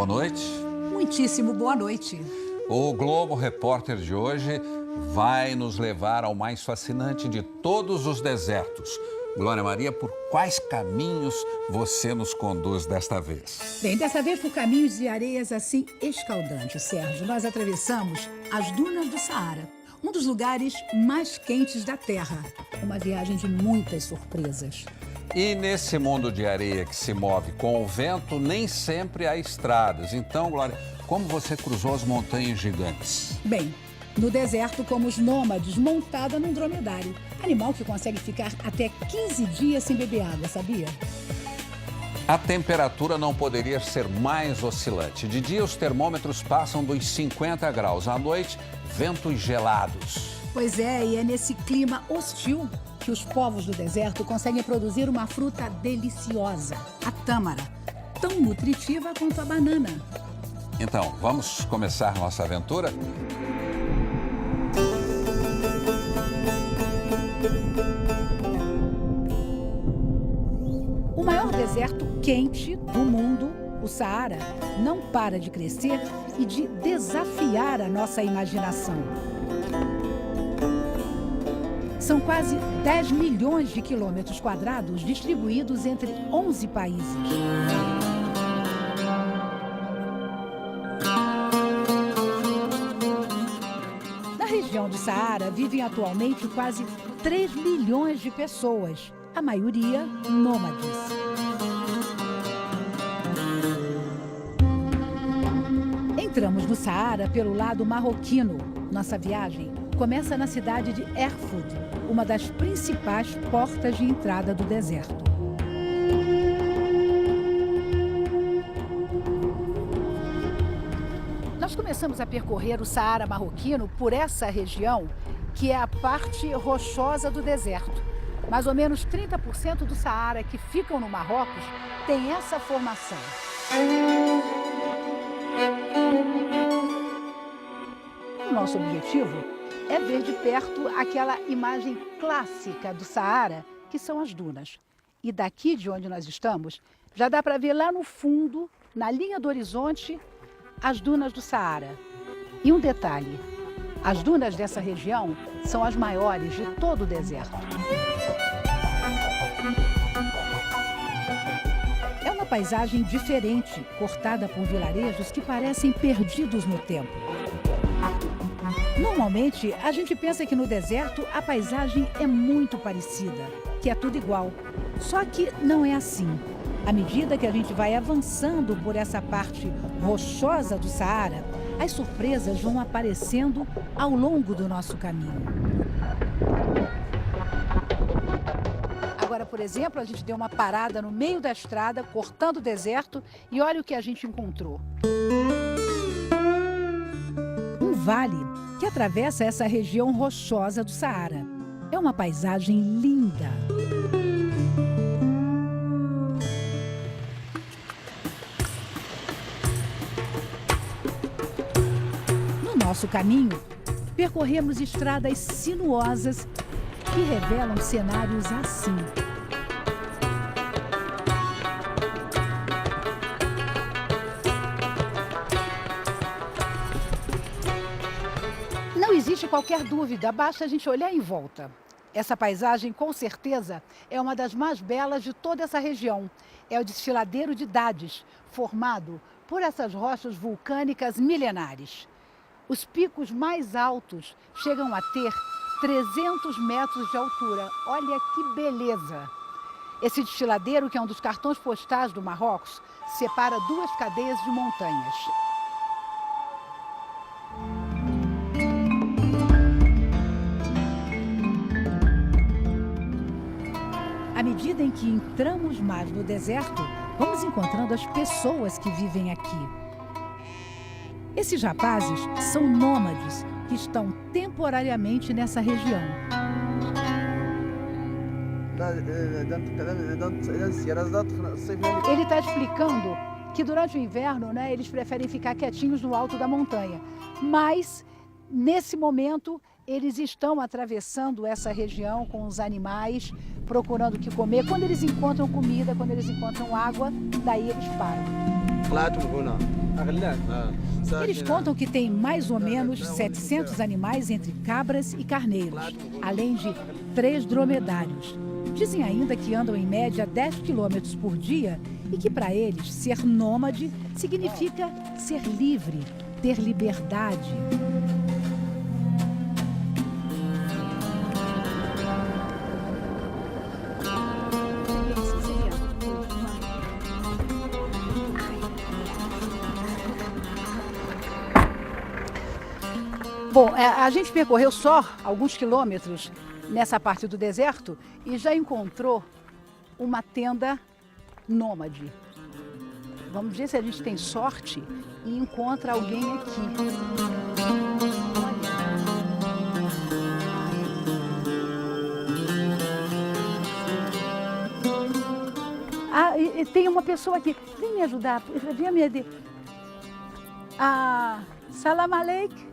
boa noite. Muitíssimo boa noite. O Globo Repórter de hoje vai nos levar ao mais fascinante de todos os desertos. Glória Maria, por quais caminhos você nos conduz desta vez? Bem, dessa vez por caminhos de areias assim escaldantes, Sérgio. Nós atravessamos as dunas do Saara, um dos lugares mais quentes da Terra. Uma viagem de muitas surpresas. E nesse mundo de areia que se move com o vento, nem sempre há estradas. Então, Glória, como você cruzou as montanhas gigantes? Bem, no deserto, como os nômades, montada num dromedário. Animal que consegue ficar até 15 dias sem beber água, sabia? A temperatura não poderia ser mais oscilante. De dia, os termômetros passam dos 50 graus. À noite, ventos gelados. Pois é, e é nesse clima hostil que os povos do deserto conseguem produzir uma fruta deliciosa, a tâmara, tão nutritiva quanto a banana. Então, vamos começar nossa aventura? O maior deserto quente do mundo, o Saara, não para de crescer e de desafiar a nossa imaginação. São quase 10 milhões de quilômetros quadrados distribuídos entre 11 países. Na região do Saara vivem atualmente quase 3 milhões de pessoas, a maioria nômades. Entramos no Saara pelo lado marroquino. Nossa viagem começa na cidade de Erfoud, uma das principais portas de entrada do deserto. Nós começamos a percorrer o Saara marroquino por essa região, que é a parte rochosa do deserto. Mais ou menos 30% do Saara que ficam no Marrocos tem essa formação. O nosso objetivo é ver de perto aquela imagem clássica do Saara, que são as dunas. E daqui de onde nós estamos, já dá para ver lá no fundo, na linha do horizonte, as dunas do Saara. E um detalhe, as dunas dessa região são as maiores de todo o deserto. É uma paisagem diferente, cortada por vilarejos que parecem perdidos no tempo. Normalmente, a gente pensa que no deserto a paisagem é muito parecida, que é tudo igual. Só que não é assim. À medida que a gente vai avançando por essa parte rochosa do Saara, as surpresas vão aparecendo ao longo do nosso caminho. Agora, por exemplo, a gente deu uma parada no meio da estrada, cortando o deserto, e olha o que a gente encontrou. Um vale que atravessa essa região rochosa do Saara. É uma paisagem linda. No nosso caminho, percorremos estradas sinuosas que revelam cenários assim. Não existe qualquer dúvida, basta a gente olhar em volta. Essa paisagem, com certeza, é uma das mais belas de toda essa região. É o desfiladeiro de Dades, formado por essas rochas vulcânicas milenares. Os picos mais altos chegam a ter 300 metros de altura. Olha que beleza! Esse desfiladeiro, que é um dos cartões postais do Marrocos, separa duas cadeias de montanhas. À medida em que entramos mais no deserto, vamos encontrando as pessoas que vivem aqui. Esses rapazes são nômades que estão temporariamente nessa região. Ele está explicando que durante o inverno, eles preferem ficar quietinhos no alto da montanha. Mas, nesse momento, eles estão atravessando essa região com os animais, procurando o que comer. Quando eles encontram comida, quando eles encontram água, daí eles param. Eles contam que tem mais ou menos 700 animais entre cabras e carneiros, além de 3 dromedários. Dizem ainda que andam em média 10 quilômetros por dia e que para eles ser nômade significa ser livre, ter liberdade. Bom, a gente percorreu só alguns quilômetros nessa parte do deserto e já encontrou uma tenda nômade. Vamos ver se a gente tem sorte e encontra alguém aqui. Ah, e tem uma pessoa aqui. Vem me ajudar. Vem me ajudar. Ah, salam aleikum.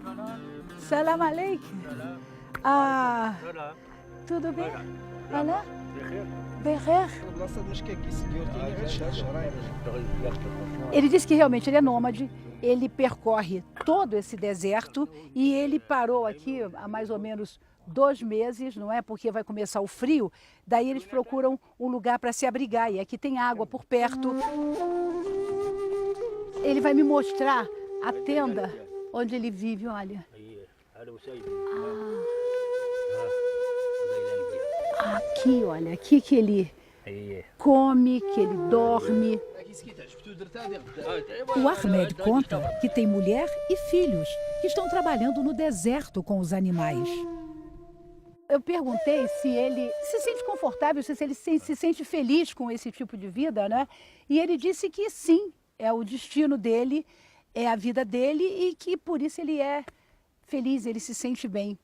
Salam aleikum. Ah, tudo bem? Olá? Berrer? Ele disse que realmente ele é nômade, ele percorre todo esse deserto e ele parou aqui há mais ou menos 2 meses, não é? Porque vai começar o frio, daí eles procuram um lugar para se abrigar e aqui tem água por perto. Ele vai me mostrar a tenda onde ele vive, olha. Aqui, olha, aqui que ele come, que ele dorme. O Ahmed conta que tem mulher e filhos que estão trabalhando no deserto com os animais. Eu perguntei se ele se sente confortável, se ele se sente feliz com esse tipo de vida, né? E ele disse que sim, é o destino dele, é a vida dele e que por isso ele é feliz, ele se sente bem.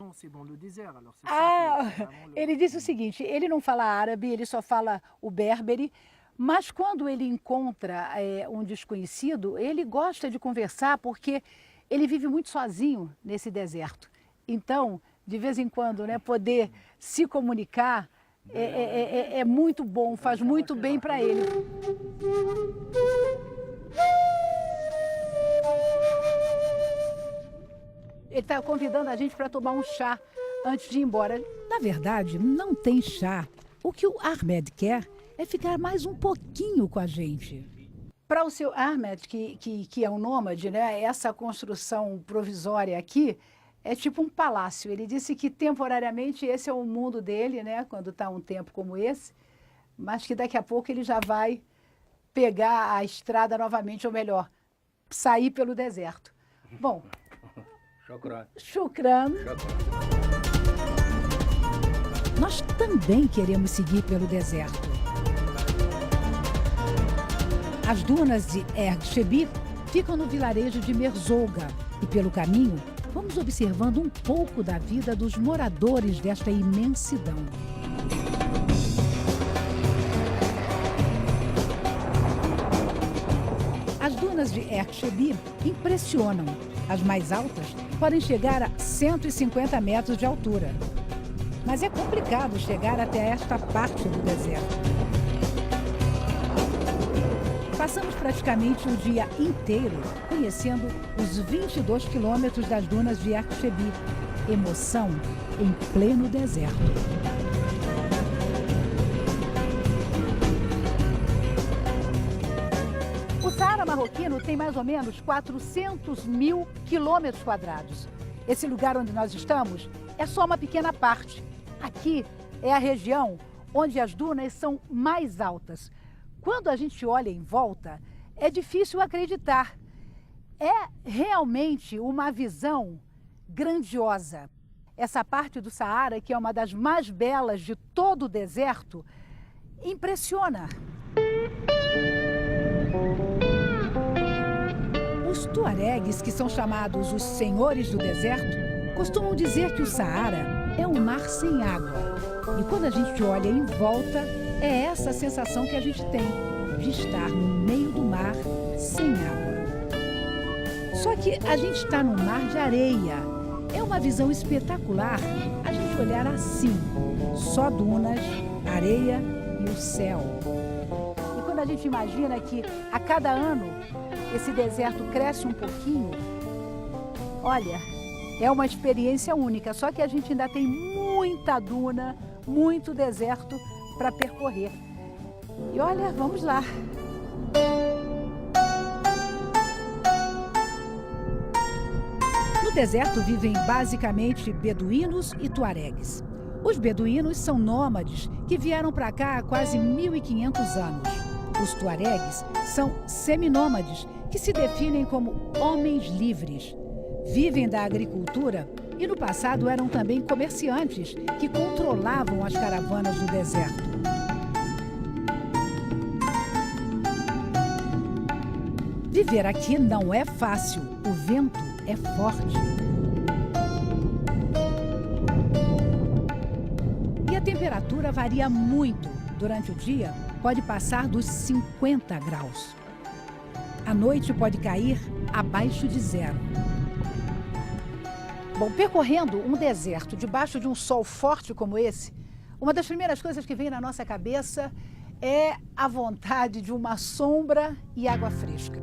Ele disse o seguinte, ele não fala árabe, ele só fala o berbere, mas quando ele encontra um desconhecido, ele gosta de conversar porque ele vive muito sozinho nesse deserto. Então, de vez em quando, né, poder se comunicar é muito bom, faz muito bem para ele. Ele está convidando a gente para tomar um chá antes de ir embora. Na verdade, não tem chá. O que o Ahmed quer é ficar mais um pouquinho com a gente. Para o seu Ahmed, que é um nômade, né, essa construção provisória aqui é tipo um palácio. Ele disse que temporariamente esse é o mundo dele, né, quando está um tempo como esse, mas que daqui a pouco ele já vai pegar a estrada novamente, ou melhor, sair pelo deserto. Bom... Shukran. Nós também queremos seguir pelo deserto. As dunas de Erg Shebi ficam no vilarejo de Merzouga e pelo caminho vamos observando um pouco da vida dos moradores desta imensidão. As dunas de Erg Shebi impressionam. As mais altas podem chegar a 150 metros de altura. Mas é complicado chegar até esta parte do deserto. Passamos praticamente o dia inteiro conhecendo os 22 quilômetros das dunas de Erg Shebi. Emoção em pleno deserto. O Saara marroquino tem mais ou menos 400 mil quilômetros quadrados. Esse lugar onde nós estamos é só uma pequena parte. Aqui é a região onde as dunas são mais altas. Quando a gente olha em volta, é difícil acreditar. É realmente uma visão grandiosa. Essa parte do Saara, que é uma das mais belas de todo o deserto, impressiona. Os tuaregues, que são chamados os senhores do deserto, costumam dizer que o Saara é um mar sem água. E quando a gente olha em volta, é essa a sensação que a gente tem de estar no meio do mar sem água. Só que a gente está num mar de areia. É uma visão espetacular a gente olhar assim, só dunas, areia e o céu. E quando a gente imagina que a cada ano esse deserto cresce um pouquinho, olha, é uma experiência única. Só que a gente ainda tem muita duna, muito deserto para percorrer. E olha, vamos lá. No deserto vivem basicamente beduínos e tuaregues. Os beduínos são nômades que vieram para cá há quase 1.500 anos. Os tuaregues são seminômades que se definem como homens livres. Vivem da agricultura e no passado eram também comerciantes que controlavam as caravanas do deserto. Viver aqui não é fácil, o vento é forte. E a temperatura varia muito. Durante o dia, pode passar dos 50 graus. À noite pode cair abaixo de zero. Bom, percorrendo um deserto debaixo de um sol forte como esse, uma das primeiras coisas que vem na nossa cabeça é a vontade de uma sombra e água fresca.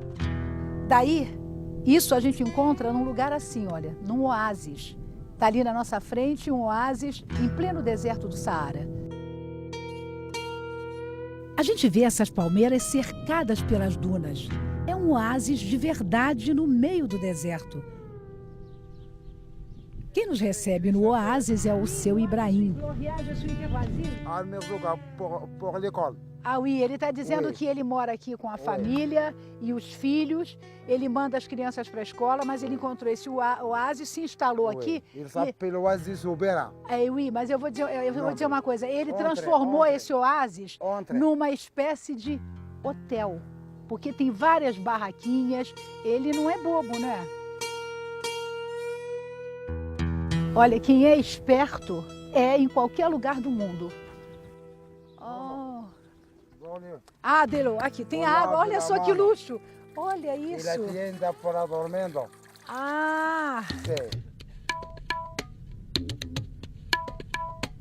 Daí, isso a gente encontra num lugar assim, olha, num oásis. Está ali na nossa frente um oásis em pleno deserto do Saara. A gente vê essas palmeiras cercadas pelas dunas. É um oásis de verdade no meio do deserto. Quem nos recebe no oásis é o seu Ibrahim. Ah, oui, ele está dizendo que ele mora aqui com a família e os filhos. Ele manda as crianças para a escola, mas ele encontrou esse oásis, se instalou aqui. Ele sabe pelo oásis Ubera. Oui, mas eu vou dizer uma coisa. Ele transformou esse oásis numa espécie de hotel. Porque tem várias barraquinhas. Ele não é bobo, né? Olha, quem é esperto é em qualquer lugar do mundo. Oh. Ah, Delo, aqui tem água. Olha só que luxo. Olha isso. Ah.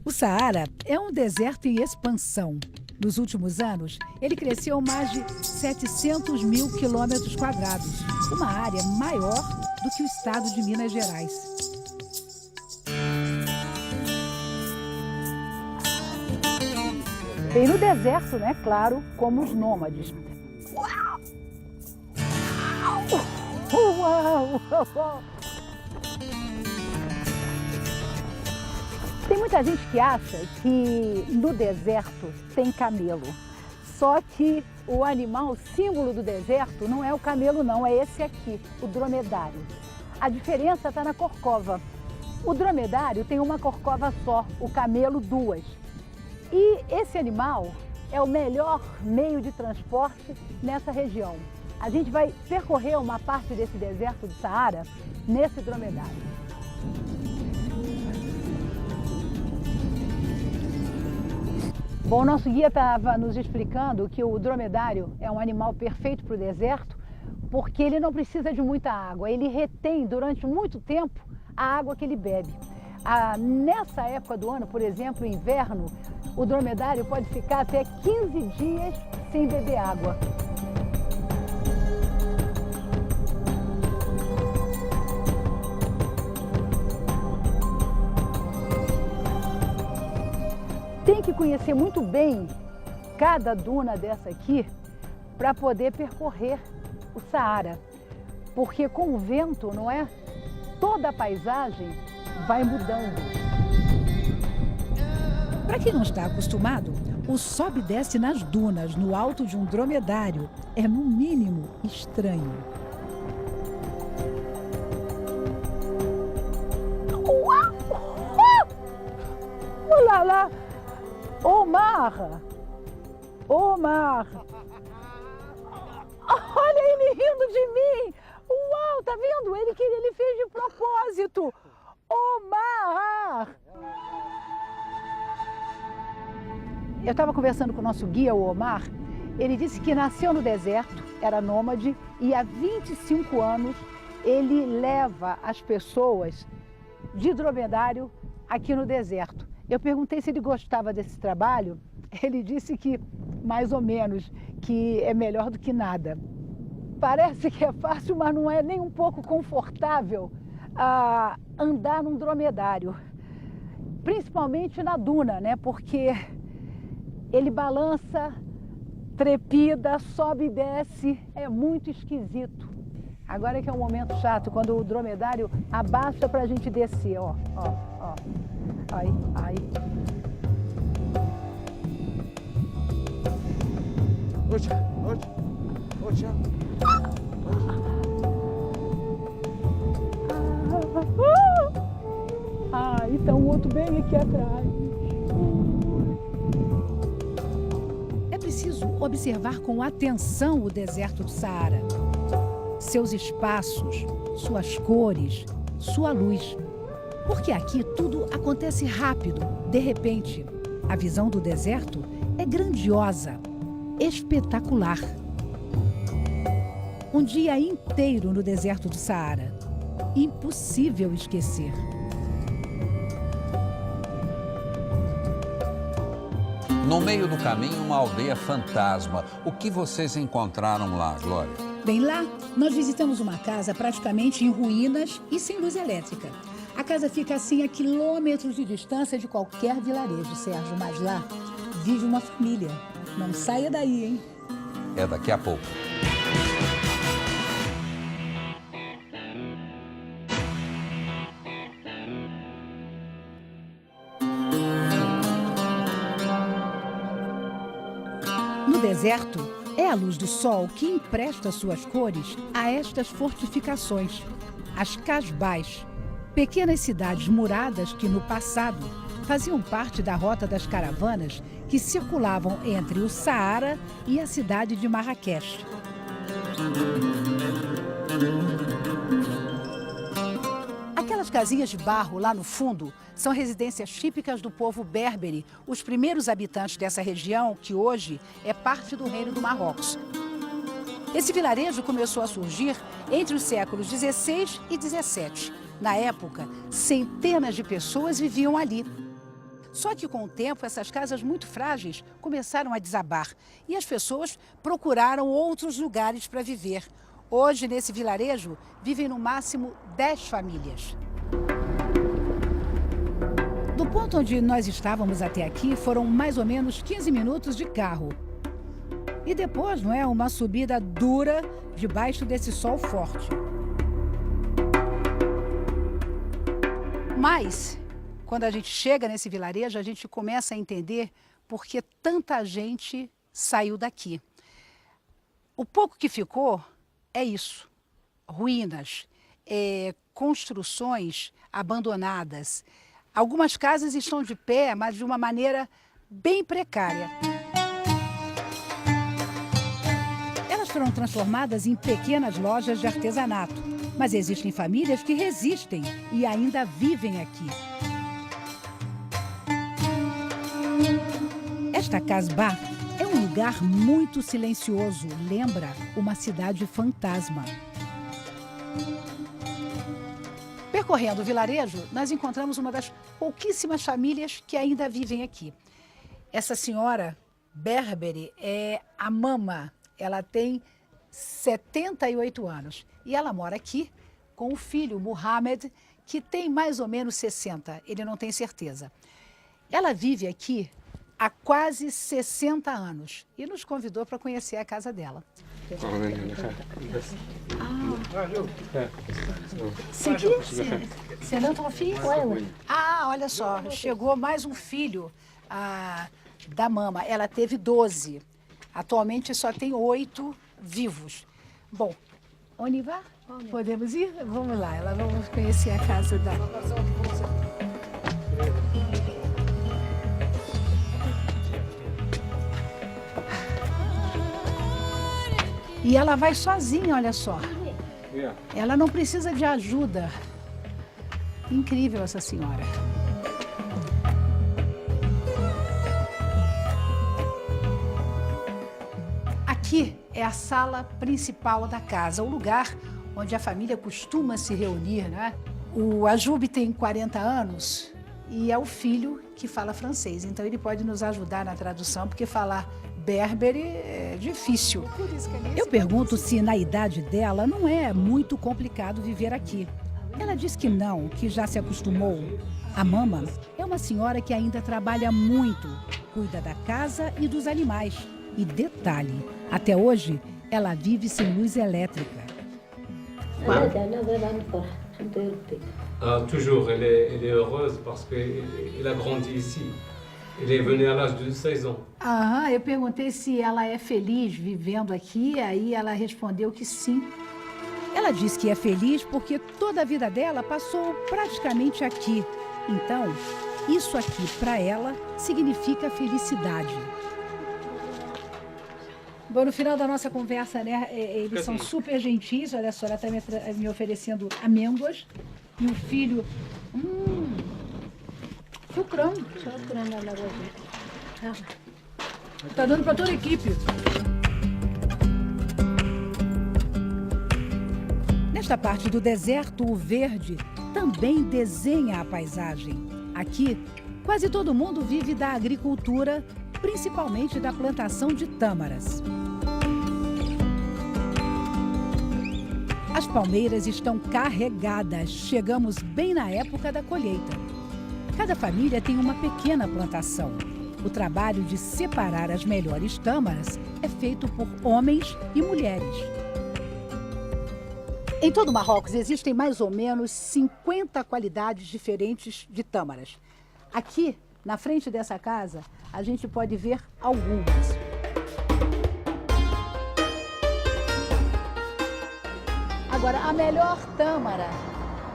O Saara é um deserto em expansão. Nos últimos anos, ele cresceu mais de 700 mil quilômetros quadrados, uma área maior do que o estado de Minas Gerais. Tem no deserto, né? Claro, como os nômades. Uau! Uau! Tem muita gente que acha que no deserto tem camelo. Só que o animal símbolo do deserto não é o camelo, não, é esse aqui, o dromedário. A diferença está na corcova. O dromedário tem uma corcova só, o camelo duas. E esse animal é o melhor meio de transporte nessa região. A gente vai percorrer uma parte desse deserto do Saara nesse dromedário. Bom, o nosso guia estava nos explicando que o dromedário é um animal perfeito para o deserto porque ele não precisa de muita água. Ele retém durante muito tempo a água que ele bebe. Nessa época do ano, por exemplo, inverno, o dromedário pode ficar até 15 dias sem beber água. Tem que conhecer muito bem cada duna dessa aqui para poder percorrer o Saara. Porque com o vento, não é? Toda a paisagem vai mudando. Para quem não está acostumado, o sobe e desce nas dunas, no alto de um dromedário, é no mínimo estranho. Olá lá! Omar! Omar! Olha ele rindo de mim! Uau, tá vendo? Ele fez de propósito! Omar! Eu estava conversando com o nosso guia, o Omar. Ele disse que nasceu no deserto, era nômade e há 25 anos ele leva as pessoas de dromedário aqui no deserto. Eu perguntei se ele gostava desse trabalho. Ele disse que mais ou menos, que é melhor do que nada. Parece que é fácil, mas não é nem um pouco confortável andar num dromedário. Principalmente na duna, né? Porque ele balança, trepida, sobe e desce, é muito esquisito. Agora é que é um momento chato, quando o dromedário abaixa pra gente descer, ó. Aí. E tá um outro bem aqui atrás. É preciso observar com atenção o deserto do Saara. Seus espaços, suas cores, sua luz. Porque aqui tudo acontece rápido, de repente. A visão do deserto é grandiosa, espetacular. Um dia inteiro no deserto do Saara. Impossível esquecer. No meio do caminho, uma aldeia fantasma. O que vocês encontraram lá, Glória? Bem, lá nós visitamos uma casa praticamente em ruínas e sem luz elétrica. A casa fica assim a quilômetros de distância de qualquer vilarejo, Sérgio, mas lá vive uma família. Não saia daí, hein? É daqui a pouco. No deserto, é a luz do sol que empresta suas cores a estas fortificações, as casbás, pequenas cidades muradas que no passado faziam parte da rota das caravanas que circulavam entre o Saara e a cidade de Marrakech. Aquelas casinhas de barro lá no fundo são residências típicas do povo berbere, os primeiros habitantes dessa região que hoje é parte do Reino do Marrocos. Esse vilarejo começou a surgir entre os séculos 16 e 17. Na época, centenas de pessoas viviam ali. Só que com o tempo, essas casas muito frágeis começaram a desabar e as pessoas procuraram outros lugares para viver. Hoje, nesse vilarejo, vivem no máximo 10 famílias. Do ponto onde nós estávamos até aqui, foram mais ou menos 15 minutos de carro. E depois, não é, uma subida dura debaixo desse sol forte. Mas, quando a gente chega nesse vilarejo, a gente começa a entender por que tanta gente saiu daqui. O pouco que ficou é isso, ruínas, construções abandonadas. Algumas casas estão de pé, mas de uma maneira bem precária. Elas foram transformadas em pequenas lojas de artesanato, mas existem famílias que resistem e ainda vivem aqui. Esta casbah é um lugar muito silencioso, lembra uma cidade fantasma. Percorrendo o vilarejo, nós encontramos uma das pouquíssimas famílias que ainda vivem aqui. Essa senhora berbere é a Mama, ela tem 78 anos e ela mora aqui com o filho Mohamed, que tem mais ou menos 60, ele não tem certeza. Ela vive aqui há quase 60 anos e nos convidou para conhecer a casa dela. Olha só, chegou mais um filho da Mama. Ela teve 12. Atualmente só tem 8 vivos. Bom, onde vai? Podemos ir? Vamos lá, vamos conhecer a casa da... E ela vai sozinha, olha só. Ela não precisa de ajuda. Incrível essa senhora. Aqui é a sala principal da casa, o lugar onde a família costuma se reunir, né? O Ajoub tem 40 anos e é o filho que fala francês, então ele pode nos ajudar na tradução, porque falar Berbere é difícil. Eu pergunto se na idade dela não é muito complicado viver aqui. Ela diz que não, que já se acostumou. A Mama é uma senhora que ainda trabalha muito, cuida da casa e dos animais. E detalhe, até hoje ela vive sem luz elétrica. Toujours, elle est heureuse parce qu'elle a grandi ici. Elle est venue à l'âge de 16 ans. Eu perguntei se ela é feliz vivendo aqui, aí ela respondeu que sim. Ela diz que é feliz porque toda a vida dela passou praticamente aqui. Então, isso aqui para ela significa felicidade. Bom, no final da nossa conversa, né, eles são super gentis. Olha só, ela está me oferecendo amêndoas. E o filho... Chucrão. Tá dando para toda a equipe. Nesta parte do deserto, o verde também desenha a paisagem. Aqui, quase todo mundo vive da agricultura, principalmente da plantação de tâmaras. As palmeiras estão carregadas. Chegamos bem na época da colheita. Cada família tem uma pequena plantação. O trabalho de separar as melhores tâmaras é feito por homens e mulheres. Em todo o Marrocos existem mais ou menos 50 qualidades diferentes de tâmaras. Aqui, na frente dessa casa, a gente pode ver algumas. Agora, a melhor tâmara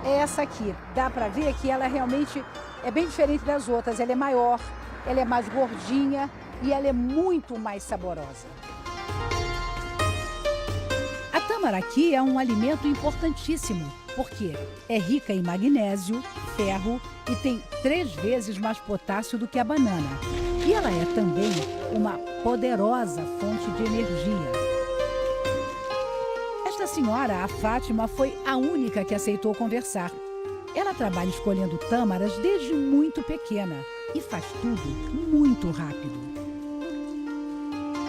é essa aqui. Dá para ver que ela realmente é bem diferente das outras. Ela é maior, ela é mais gordinha e ela é muito mais saborosa. A tâmara aqui é um alimento importantíssimo, porque é rica em magnésio, ferro e tem 3 vezes mais potássio do que a banana. E ela é também uma poderosa fonte de energia. Esta senhora, a Fátima, foi a única que aceitou conversar. Ela trabalha escolhendo tâmaras desde muito pequena e faz tudo muito rápido.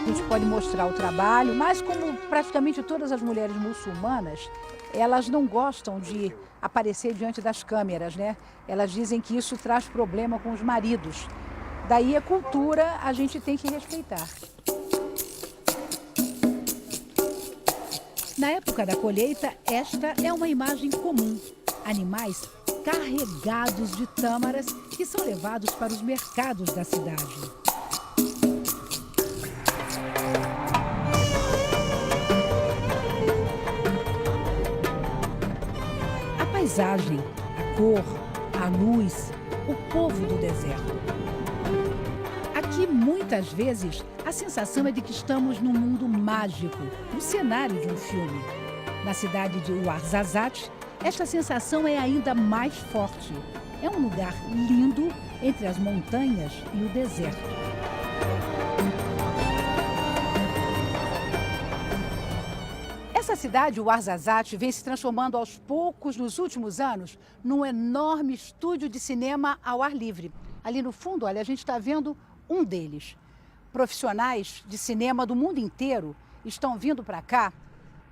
A gente pode mostrar o trabalho, mas como praticamente todas as mulheres muçulmanas, elas não gostam de aparecer diante das câmeras, né? Elas dizem que isso traz problema com os maridos. Daí a cultura a gente tem que respeitar. Na época da colheita, esta é uma imagem comum. Animais carregados de tâmaras que são levados para os mercados da cidade. A paisagem, a cor, a luz, o povo do deserto. Aqui, muitas vezes, a sensação é de que estamos num mundo mágico, no cenário de um filme. Na cidade de Ouarzazate, esta sensação é ainda mais forte. É um lugar lindo entre as montanhas e o deserto. Essa cidade, Ouarzazate, vem se transformando aos poucos nos últimos anos num enorme estúdio de cinema ao ar livre. Ali no fundo, olha, a gente está vendo um deles. Profissionais de cinema do mundo inteiro estão vindo para cá,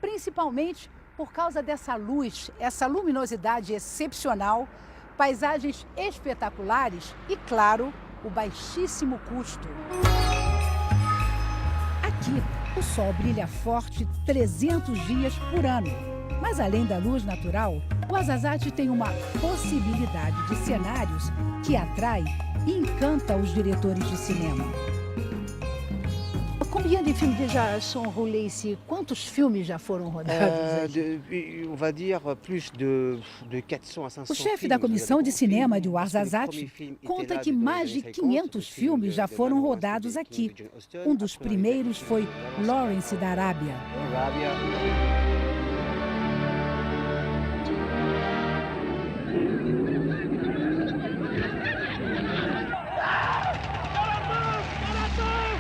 principalmente por causa dessa luz, essa luminosidade excepcional, paisagens espetaculares e, claro, o baixíssimo custo. Aqui, o sol brilha forte 300 dias por ano. Mas além da luz natural, Ouarzazate tem uma possibilidade de cenários que atrai e encanta os diretores de cinema. Combien de filmes déjà sont roulés ici? Quantos filmes já foram rodados? On va dire plus de 400 a 500. O chefe da comissão de cinema de Ouarzazate conta que mais de 500 filmes já foram rodados aqui. Um dos primeiros foi Lawrence da Arábia.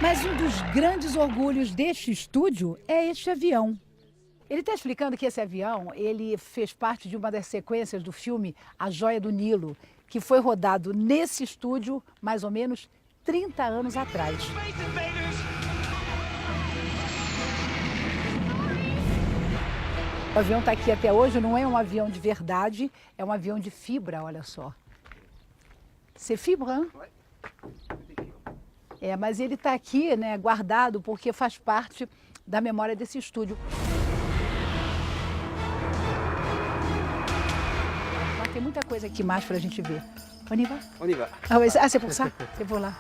Mas um dos grandes orgulhos deste estúdio é este avião. Ele está explicando que esse avião, ele fez parte de uma das sequências do filme A Joia do Nilo, que foi rodado nesse estúdio mais ou menos 30 anos atrás. O avião está aqui até hoje, não é um avião de verdade, é um avião de fibra, olha só. C'est fibre, hein? É, mas ele está aqui, né, guardado, porque faz parte da memória desse estúdio. Mas tem muita coisa aqui mais para a gente ver. On y va? On y va. Ah, ouais, c'est pour ça? C'est pour là.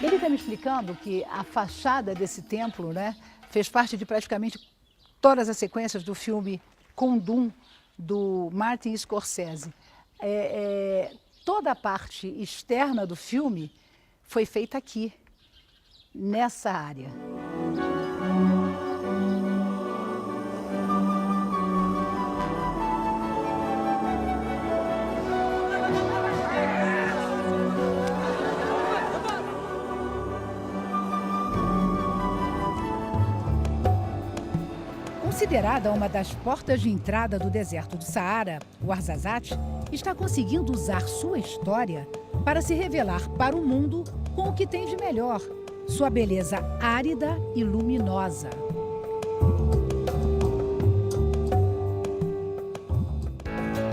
Ele está me explicando que a fachada desse templo, né, fez parte de praticamente todas as sequências do filme Kundun, do Martin Scorsese. Toda a parte externa do filme foi feita aqui, nessa área. Considerada uma das portas de entrada do deserto do Saara, o Ouarzazate está conseguindo usar sua história para se revelar para o mundo com o que tem de melhor, sua beleza árida e luminosa.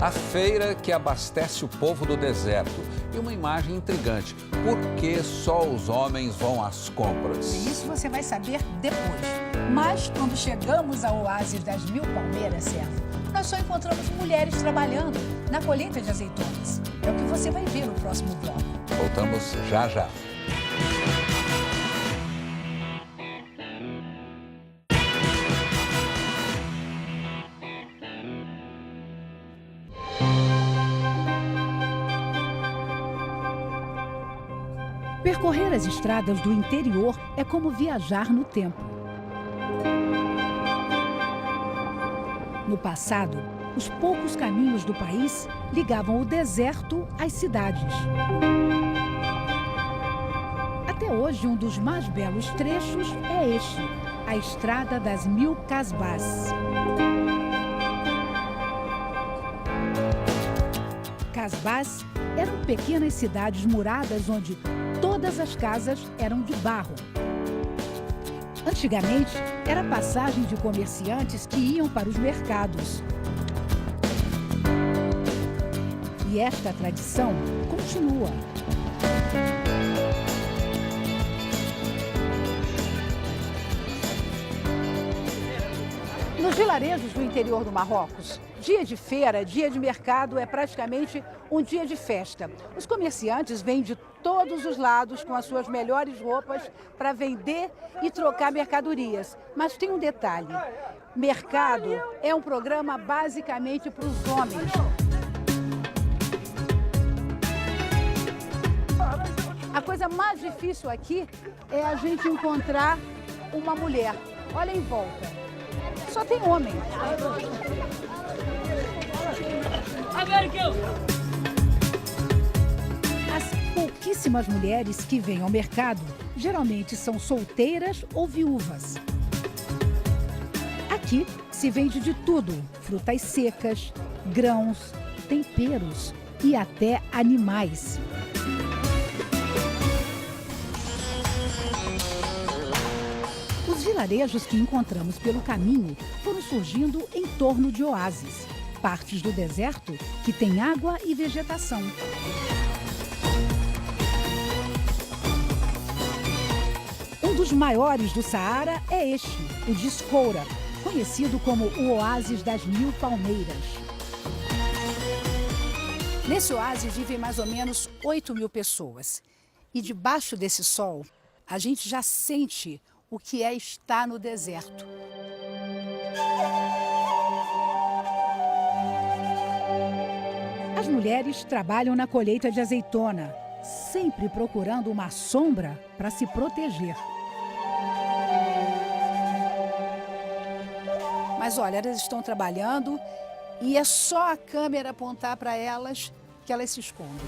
A feira que abastece o povo do deserto. E uma imagem intrigante. Por que só os homens vão às compras? Isso você vai saber depois. Mas quando chegamos ao oásis das 1000 palmeiras, Servo, nós só encontramos mulheres trabalhando na colheita de azeitonas. É o que você vai ver no próximo bloco. Voltamos já já. Percorrer as estradas do interior é como viajar no tempo. No passado, os poucos caminhos do país ligavam o deserto às cidades. Até hoje, um dos mais belos trechos é este, a Estrada das 1000 Casbahs. Casbahs eram pequenas cidades muradas onde todas as casas eram de barro. Antigamente, era passagem de comerciantes que iam para os mercados. E esta tradição continua. Nos vilarejos do interior do Marrocos, dia de feira, dia de mercado é praticamente um dia de festa. Os comerciantes vêm de todos os lados com as suas melhores roupas para vender e trocar mercadorias. Mas tem um detalhe: mercado é um programa basicamente para os homens. A coisa mais difícil aqui é a gente encontrar uma mulher. Olha em volta. Só tem homem. As pouquíssimas mulheres que vêm ao mercado geralmente são solteiras ou viúvas. Aqui se vende de tudo: frutas secas, grãos, temperos e até animais. Os vilarejos que encontramos pelo caminho foram surgindo em torno de oásis, partes do deserto que têm água e vegetação. Um dos maiores do Saara é este, o de Escoura, conhecido como o Oásis das 1000 Palmeiras. Nesse oásis vivem mais ou menos 8.000 pessoas. E debaixo desse sol, a gente já sente o que é estar no deserto. As mulheres trabalham na colheita de azeitona, sempre procurando uma sombra para se proteger. Mas olha, elas estão trabalhando e é só a câmera apontar para elas que elas se escondem.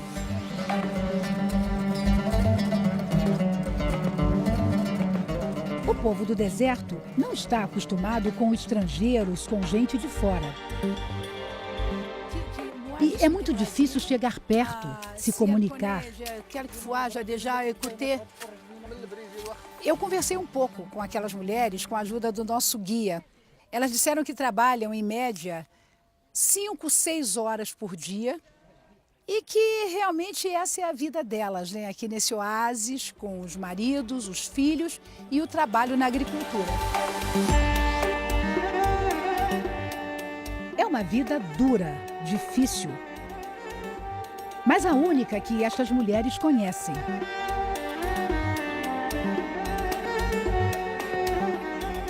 O povo do deserto não está acostumado com estrangeiros, com gente de fora. E é muito difícil chegar perto, se comunicar. Eu conversei um pouco com aquelas mulheres com a ajuda do nosso guia. Elas disseram que trabalham, em média, 5, 6 horas por dia e que realmente essa é a vida delas, né? Aqui nesse oásis, com os maridos, os filhos e o trabalho na agricultura. É uma vida dura, difícil, mas a única que estas mulheres conhecem.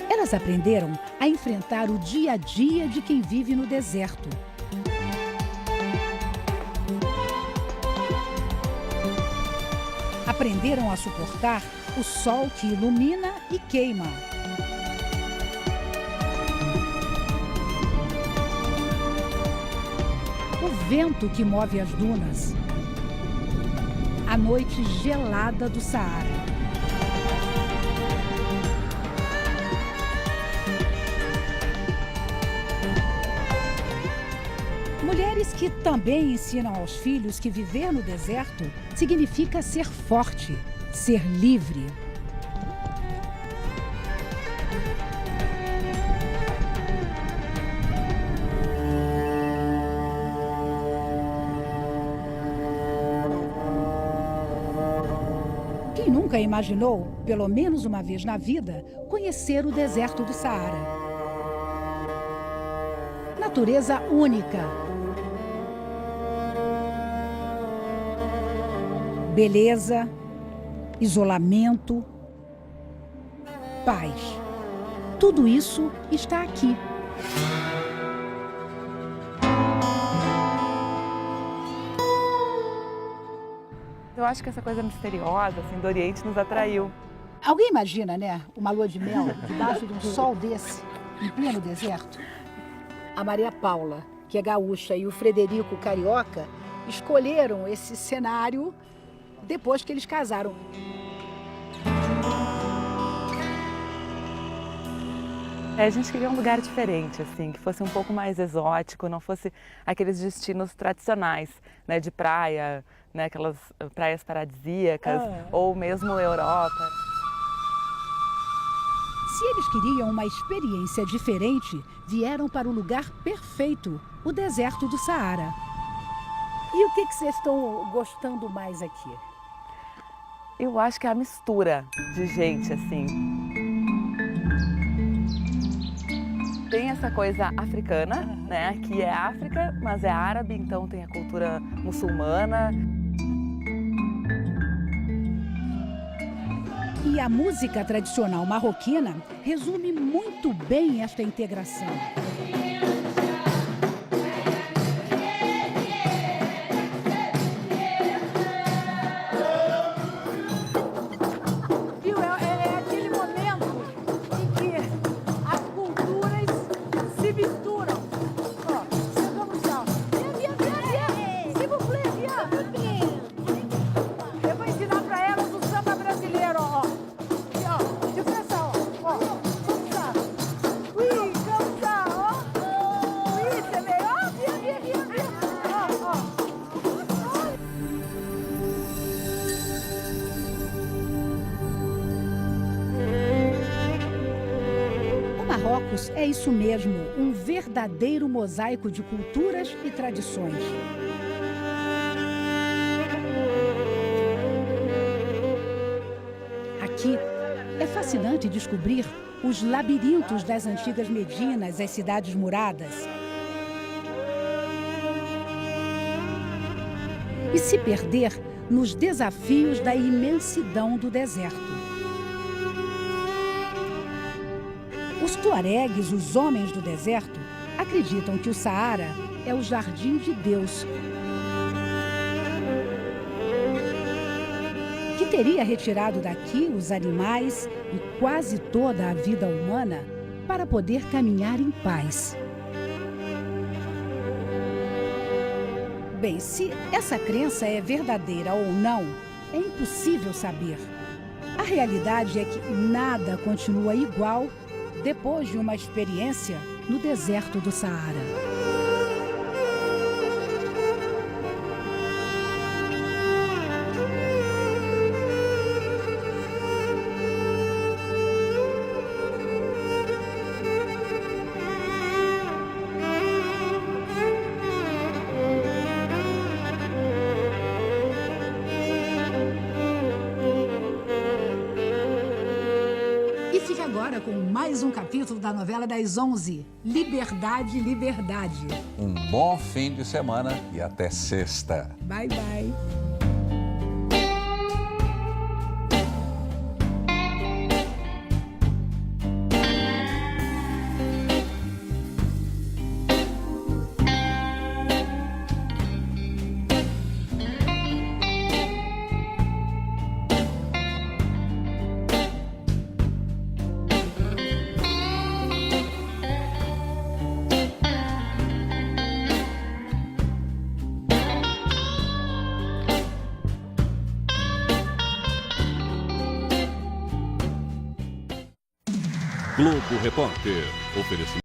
Elas aprenderam a enfrentar o dia a dia de quem vive no deserto. Aprenderam a suportar o sol que ilumina e queima. O vento que move as dunas. A noite gelada do Saara. Mulheres que também ensinam aos filhos que viver no deserto significa ser forte, ser livre. Quem nunca imaginou, pelo menos uma vez na vida, conhecer o deserto do Saara? Natureza única. Beleza, isolamento, paz. Tudo isso está aqui. Eu acho que essa coisa misteriosa, assim, do Oriente nos atraiu. Alguém imagina, né, uma lua de mel debaixo de um sol desse, em pleno deserto? A Maria Paula, que é gaúcha, e o Frederico, carioca, escolheram esse cenário depois que eles casaram. A gente queria um lugar diferente, assim, que fosse um pouco mais exótico, não fosse aqueles destinos tradicionais, né, de praia, né, aquelas praias paradisíacas, ou mesmo Europa. Se eles queriam uma experiência diferente, vieram para o lugar perfeito, o deserto do Saara. E o que vocês estão gostando mais aqui? Eu acho que é a mistura de gente, assim. Tem essa coisa africana, né? Que é África, mas é árabe, então tem a cultura muçulmana. E a música tradicional marroquina resume muito bem esta integração. Marrocos é isso mesmo, um verdadeiro mosaico de culturas e tradições. Aqui é fascinante descobrir os labirintos das antigas Medinas, as cidades muradas. E se perder nos desafios da imensidão do deserto. Os tuaregues, os homens do deserto, acreditam que o Saara é o jardim de Deus, que teria retirado daqui os animais e quase toda a vida humana para poder caminhar em paz. Bem, se essa crença é verdadeira ou não, é impossível saber. A realidade é que nada continua igual depois de uma experiência no deserto do Saara. agora com mais um capítulo da novela das 11, Liberdade, Liberdade. Um bom fim de semana e até sexta. Bye, bye. Globo Repórter. Oferecimento